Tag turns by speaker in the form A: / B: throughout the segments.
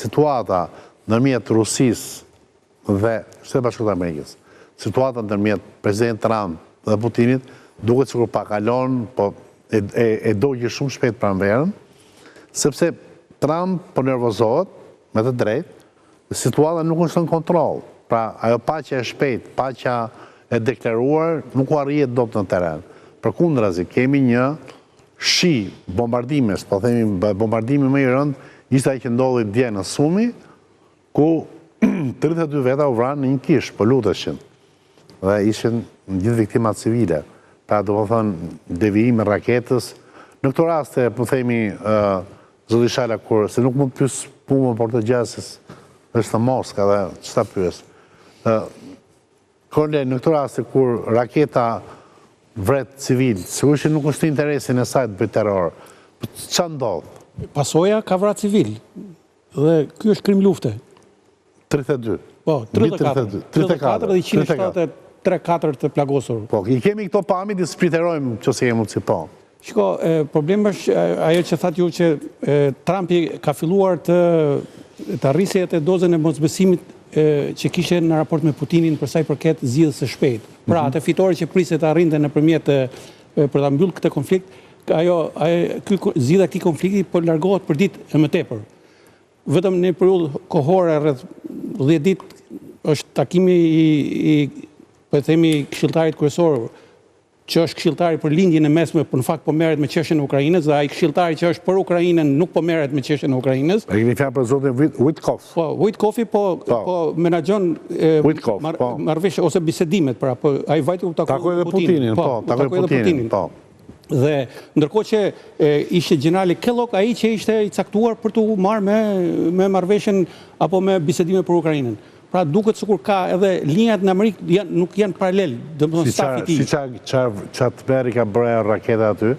A: situata ndërmjet Rusisë dhe Shtetit Bashkuar të Amerikës, situata ndërmjet President Trump dhe Putinit, duket sikur pa kalon, po e dogji shumë shpejt pranverën, sepse Trump po nervozohet, me të drejtë, situata nuk është në kontroll. Pra, ajo paqja e shpejt, paqja e deklaruar, nuk u arrihet dot në teren. Përkundrazi, kemi një shi bombardimes, po themi bombardimi më i rënd, ishte ai që ndodhi dje në Sumi, ku 32 veta u vranë në një kish, po luteshin. Dhe ishin gjithë viktimat civile. Pra, do të thënë, devijim e raketës. Në këto raste, po themi, zoti Shala, se nuk mund të pyes punën por të gjasës, është të Moska dhe ç'ta pyes. Korle, në këto raste kur raketa vret civil, sigurisht nuk është interesin e saj të bëjë terror. Ç'a ndodh?
B: Pasoja ka vrarë civil. Dhe ky është krim lufte.
A: 32.
B: Po, 34. 34 dhe 173-4 të plagosur.
A: Po, i kemi këto pamje, të shpirterojmë nëse kemi mundësi po.
B: Shiko, problemi është ajo që thatë ju që Trumpi ka filluar të arrisë atë dozën e mosbesimit që kishte në raport me Putinin për sa i përket zgjidhjes së shpejtë. Pra, atë fitore që priste të arrinte nëpërmjet për ta mbyllë këtë konflikt, zgjidhja e këtij konflikti po largohet për ditë e më tepër. Vetëm në periudhë kohore rreth 10 ditë është takimi i po themi këshilltarit kryesor, që është këshilltari për lindjen e mesme, por në fakt po merret me çështjen e Ukrainës, dhe ai këshilltari që është për Ukrainën nuk po merret me çështjen e Ukrainës.
A: E keni fjalë për zotin Witkoff.
B: Po, Witkoff po menaxhon marrëveshje ose bisedimet, pra po ai vajte u takoi
A: me Putinin, takoi me Putinin, po.
B: Dhe ndërkohë që ishte generali Kellogg, ai që ishte i caktuar për të marrë me marrëveshjen apo me bisedime për Ukrainën. Pra duket sikur ka edhe linjat në Amerikë nuk janë paralel, domethënë stafi i tij.
A: Si çat merri ka bërë raketa aty?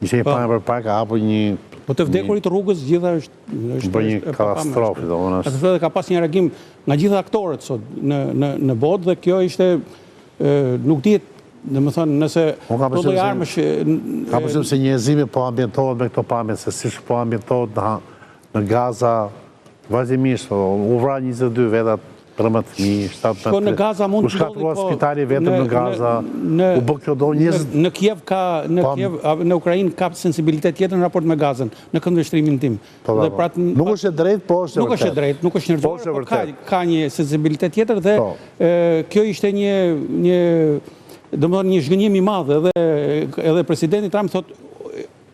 A: Ishte një panë përpara ka hapur një
B: po të vdekurit të rrugës gjitha është
A: bërë një katastrofë, domethënë.
B: Atë ka pas një reagim nga gjithë aktorët sot në botë dhe kjo ishte nuk dihet, domethënë nëse do lloj armësh
A: ka përshtypjen se njerëzimi po ambientohet me këto pamje se siç po ambientohet në Gaza. Vazhdimisht, u vra 22 veta, 13 fëmijë, 17.
B: Po në Gaza mund
A: të shkatruar spitali vetëm në Gaza. U bë kjo do njerëz.
B: Në Kiev në Ukrainë ka sensibilitet tjetër në raport me Gazën, në këndvështrimin tim.
A: Nuk është e drejtë, po është e vërtetë.
B: Nuk është e drejtë, nuk është njerëzore, por ka një sensibilitet tjetër dhe kjo ishte një domethënë një zhgënjim i madh edhe presidenti Trump thot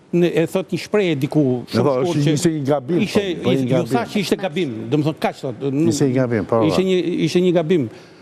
B: një shprehje diku
A: ishte një gabim.
B: Ju thash që ishte gabim, domethënë kaq thot.
A: Ishte një gabim, po.
B: Ishte një gabim.